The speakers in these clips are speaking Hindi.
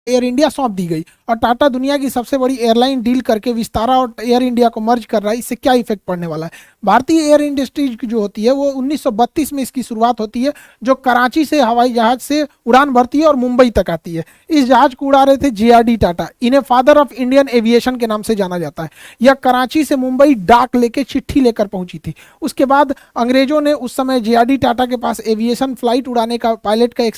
एयर इंडिया सौंप दी गई। और टाटा दुनिया की सबसे बड़ी एयरलाइन डील करके विस्तारा और एयर इंडिया को मर्ज कर रहा है, इससे क्या इफेक्ट पड़ने वाला है? भारतीय एयर इंडस्ट्रीज की जो होती है वो 1932 में इसकी शुरुआत होती है, जो कराची से हवाई जहाज से उड़ान भरती है और मुंबई तक आती है। इस जहाज को उड़ा रहे थे JRD टाटा, इन्हें फादर ऑफ इंडियन एविएशन के नाम से जाना जाता है। यह कराची से मुंबई डाक लेके चिट्ठी लेकर पहुंची थी। उसके बाद अंग्रेजों ने, उस समय JRD टाटा के पास एविएशन फ्लाइट उड़ाने का पायलट का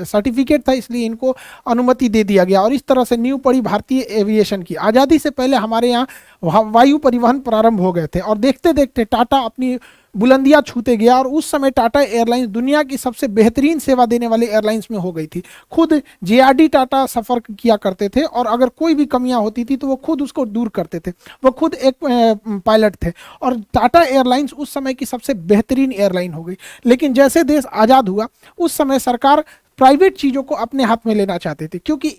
सर्टिफिकेट था, इसलिए इनको अनुमति दे दिया गया और इस तरह से नींव पड़ी भारतीय एविएशन की। आज़ादी से पहले हमारे यहाँ वायु परिवहन प्रारंभ हो गए थे और देखते देखते टाटा अपनी बुलंदियां छूते गया और उस समय टाटा एयरलाइंस दुनिया की सबसे बेहतरीन सेवा देने वाली एयरलाइंस में हो गई थी। खुद JRD टाटा सफ़र किया करते थे और अगर कोई भी कमियां होती थी तो वो खुद उसको दूर करते थे। वो खुद एक पायलट थे और टाटा एयरलाइंस उस समय की सबसे बेहतरीन एयरलाइन हो गई। लेकिन जैसे देश आज़ाद हुआ उस समय सरकार प्राइवेट चीज़ों को अपने हाथ में लेना चाहते थे, क्योंकि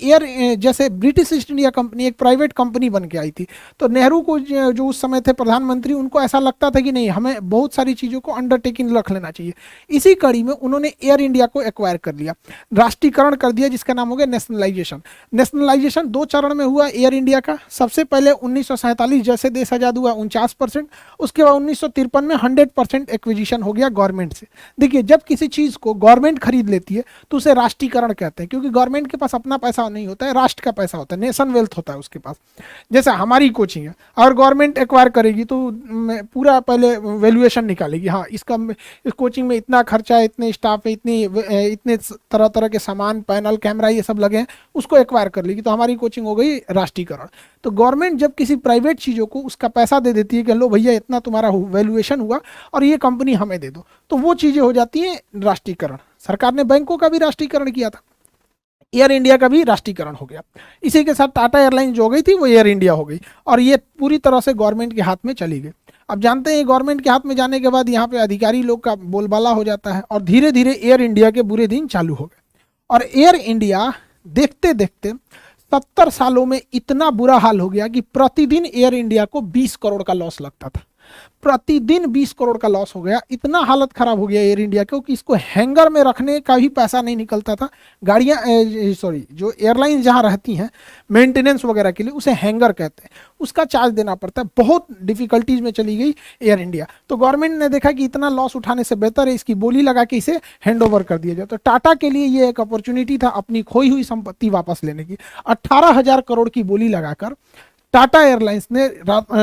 जैसे ब्रिटिश ईस्ट इंडिया कंपनी एक प्राइवेट कंपनी बन के आई थी, तो नेहरू को जो उस समय थे प्रधानमंत्री, उनको ऐसा लगता था कि नहीं, हमें बहुत सारी चीज़ों को अंडरटेकिंग रख लेना चाहिए। इसी कड़ी में उन्होंने एयर इंडिया को एक्वायर कर लिया, राष्ट्रीयकरण कर दिया, जिसका नाम हो गया नेशनलाइजेशन। नेशनलाइजेशन 2 चरण में हुआ एयर इंडिया का। सबसे पहले 1947 जैसे देश आज़ाद हुआ 49%, उसके बाद 1953 में 100% एक्विजिशन हो गया गवर्नमेंट से। देखिए, जब किसी चीज़ को गवर्नमेंट खरीद लेती है तो उसे राष्ट्रीयकरण कहते हैं, क्योंकि गवर्नमेंट के पास अपना पैसा नहीं होता है, राष्ट्र का पैसा होता है, नेशन वेल्थ होता है उसके पास। जैसे हमारी कोचिंग है, अगर गवर्नमेंट एक्वायर करेगी तो पूरा पहले वैल्यूएशन निकालेगी, हाँ इसका इस कोचिंग में इतना खर्चा है, इतने स्टाफ है, इतने तरह तरह के सामान, पैनल, कैमरा, ये सब लगे हैं, उसको एक्वायर कर लेगी, तो हमारी कोचिंग हो गई राष्ट्रीयकरण। तो गवर्नमेंट जब किसी प्राइवेट चीज़ों को उसका पैसा दे देती है कि लो भैया इतना तुम्हारा वैल्यूएशन हुआ और ये कंपनी हमें दे दो, तो वो चीज़ें हो जाती हैं राष्ट्रीयकरण। सरकार ने बैंकों का भी राष्ट्रीयकरण किया था, एयर इंडिया का भी राष्ट्रीयकरण हो गया। इसी के साथ टाटा एयरलाइन जो हो गई थी वो एयर इंडिया हो गई और ये पूरी तरह से गवर्नमेंट के हाथ में चली गई। अब जानते हैं गवर्नमेंट के हाथ में जाने के बाद यहाँ पे अधिकारी लोग का बोलबाला हो जाता है और धीरे धीरे एयर इंडिया के बुरे दिन चालू हो गए। और एयर इंडिया देखते देखते 70 सालों में इतना बुरा हाल हो गया कि प्रतिदिन एयर इंडिया को 20 करोड़ का लॉस लगता था। प्रतिदिन 20 करोड़ का लॉस हो गया। इतना हालत खराब हो गया एयर इंडिया को कि इसको हैंगर में रखने का भी पैसा नहीं निकलता था। गाड़ियाँ जो एयरलाइन जहाँ रहती हैं मेंटेनेंस वगैरह के लिए, उसे हैंगर कहते हैं, उसका चार्ज देना पड़ता है। बहुत डिफिकल्टीज में चली गई एयर इंडिया। तो गवर्नमेंट ने देखा कि इतना लॉस उठाने से बेहतर है इसकी बोली लगा के इसे हैंड ओवर कर दिया जाए। तो टाटा के लिए ये एक अपॉर्चुनिटी था अपनी खोई हुई संपत्ति वापस लेने की। 18,000 करोड़ की बोली लगाकर टाटा एयरलाइंस ने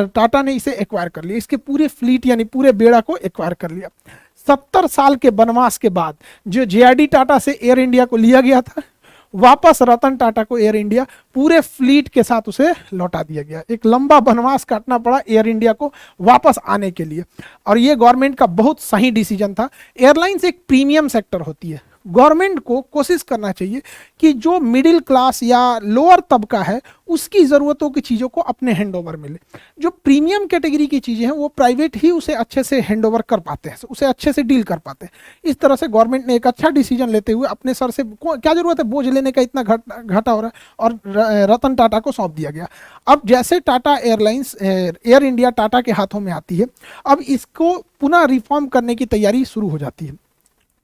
टाटा ने इसे एक्वायर कर लिया, इसके पूरे फ्लीट यानी पूरे बेड़ा को एक्वायर कर लिया। 70 साल के वनवास के बाद जो JRD टाटा से एयर इंडिया को लिया गया था, वापस रतन टाटा को एयर इंडिया पूरे फ्लीट के साथ उसे लौटा दिया गया। एक लंबा वनवास काटना पड़ा एयर इंडिया को वापस आने के लिए और ये गवर्नमेंट का बहुत सही डिसीजन था। एयरलाइंस एक प्रीमियम सेक्टर होती है, गवर्नमेंट को कोशिश करना चाहिए कि जो मिडिल क्लास या लोअर तबका है उसकी ज़रूरतों की चीज़ों को अपने हैंड ओवर मिले। जो प्रीमियम कैटेगरी की चीज़ें हैं वो प्राइवेट ही उसे अच्छे से हैंड ओवर कर पाते हैं, उसे अच्छे से डील कर पाते हैं। इस तरह से गवर्नमेंट ने एक अच्छा डिसीजन लेते हुए अपने सर से क्या ज़रूरत है बोझ लेने का, इतना घाटा हो रहा है, और रतन टाटा को सौंप दिया गया। अब जैसे Tata airlines air India Tata के हाथों में आती है, अब इसको पुनः रिफॉर्म करने की तैयारी शुरू हो जाती है।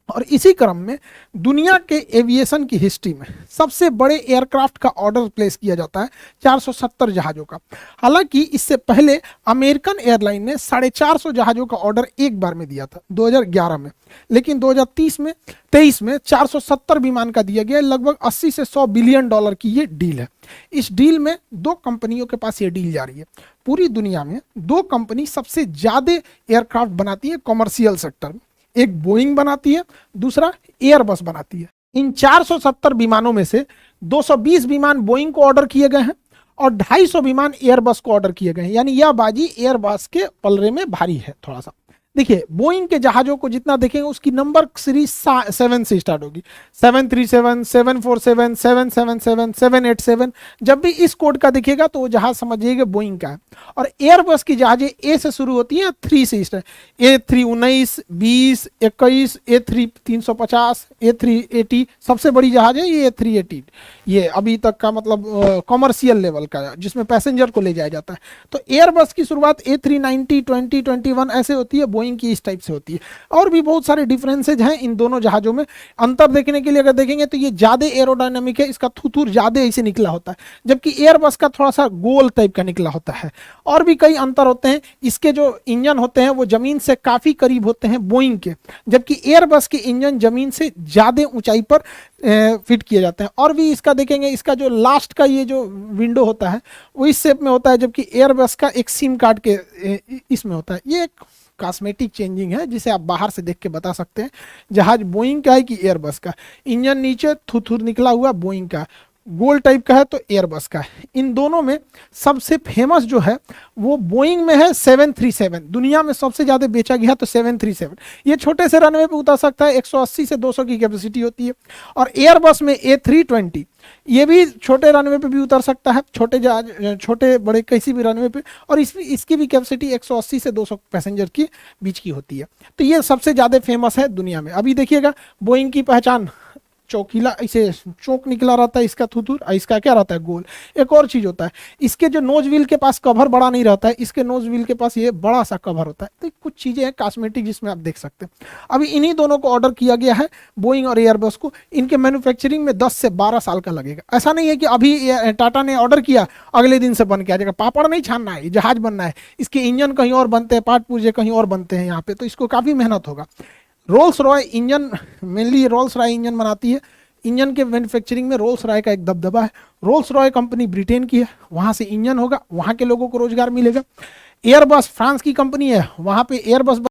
और इसी क्रम में दुनिया के एविएशन की हिस्ट्री में सबसे बड़े एयरक्राफ्ट का ऑर्डर प्लेस किया जाता है 470 जहाज़ों का। हालांकि इससे पहले अमेरिकन एयरलाइन ने 450 जहाज़ों का ऑर्डर एक बार में दिया था 2011 में, लेकिन 2023 में 470 विमान का दिया गया। लगभग 80 से 100 बिलियन डॉलर की ये डील है। इस डील में 2 कंपनियों के पास ये डील जा रही है। पूरी दुनिया में 2 कंपनी सबसे ज़्यादा एयरक्राफ्ट बनाती है कॉमर्शियल सेक्टर में, एक बोइंग बनाती है, दूसरा एयरबस बनाती है। इन 470 विमानों में से 220 विमान बोइंग को ऑर्डर किए गए हैं और 250 विमान एयरबस को ऑर्डर किए गए हैं। यानी यह बाजी एयरबस के पलरे में भारी है थोड़ा सा। देखिए, बोइंग के जहाज़ों को जितना देखेंगे उसकी नंबर सीरीज 7 से स्टार्ट होगी, 737, 747, 777, 787। जब भी इस कोड का दिखेगा तो वो जहाज समझिएगा बोइंग का है। और एयरबस की जहाजें ए से शुरू होती हैं, 3 से स्टार्ट, A3 19, 20, 21, A3 350, A3 80। सबसे बड़ी जहाज है ये A380, ये अभी तक का मतलब कॉमर्शियल लेवल का जिसमें पैसेंजर को ले जाया जाता है। तो एयरबस की शुरुआत A390, 20, 21 ऐसे होती है, बोइंग बोइंग की इस टाइप से होती है। और भी बहुत सारे डिफरेंसेज हैं इन दोनों जहाज़ों में। अंतर देखने के लिए अगर देखेंगे तो ये ज़्यादा एरोडायनामिक है, इसका थूथूर ज़्यादा ऐसे निकला होता है, जबकि एयरबस का थोड़ा सा गोल टाइप का निकला होता है। और भी कई अंतर होते हैं। इसके जो इंजन होते हैं वो ज़मीन से काफ़ी करीब होते हैं बोइंग के, जबकि एयरबस के इंजन ज़मीन से ज़्यादा ऊंचाई पर फिट किए जाते हैं। और भी इसका देखेंगे, इसका जो लास्ट का ये जो विंडो होता है वो इस शेप में होता है, जबकि एयरबस का एक सिम कार्ड के इसमें होता है। ये एक कॉस्मेटिक चेंजिंग है जिसे आप बाहर से देख के बता सकते हैं जहाज बोइंग का है कि एयरबस का। इंजन नीचे थुथुर निकला हुआ बोइंग का, गोल टाइप का है तो एयरबस का है। इन दोनों में सबसे फेमस जो है वो बोइंग में है 737। दुनिया में सबसे ज़्यादा बेचा गया तो 737। ये छोटे से रनवे पे उतर सकता है, 180 से 200 की कैपेसिटी होती है। और एयरबस में A320, ये भी छोटे रनवे पे भी उतर सकता है, छोटे जहाज, छोटे बड़े किसी भी रनवे पे। और इसकी भी कैपेसिटी 180 से 200 पैसेंजर की बीच की होती है। तो ये सबसे ज़्यादा फेमस है दुनिया में। अभी देखिएगा बोइंग की पहचान चौकीला, इसे चौक निकला रहता है इसका थुथुर, और इसका क्या रहता है गोल। एक और चीज होता है, इसके जो नोज व्हील के पास कवर बड़ा नहीं रहता है, इसके नोज व्हील के पास ये बड़ा सा कवर होता है। तो कुछ चीजें हैं कॉस्मेटिक जिसमें आप देख सकते हैं। अभी इन्हीं दोनों को ऑर्डर किया गया है, बोइंग और एयरबस को। इनके मैन्युफैक्चरिंग में 10 से 12 साल का लगेगा। ऐसा नहीं है कि अभी टाटा ने ऑर्डर किया अगले दिन से बन के आ जाएगा। पापड़ नहीं छानना है, जहाज बनना है। इसके इंजन कहीं और बनते हैं, पार्ट पुर्जे कहीं और बनते हैं यहाँ पे, तो इसको काफी मेहनत होगा। Rolls Royce engine, mainly Rolls Royce engine बनाती है। इंजन के मैन्युफैक्चरिंग में रोल्स रॉय का एक दबदबा है। रोल्स रॉय कंपनी ब्रिटेन की है, वहां से इंजन होगा, वहां के लोगों को रोजगार मिलेगा। एयरबस फ्रांस की कंपनी है, वहां पे एयरबस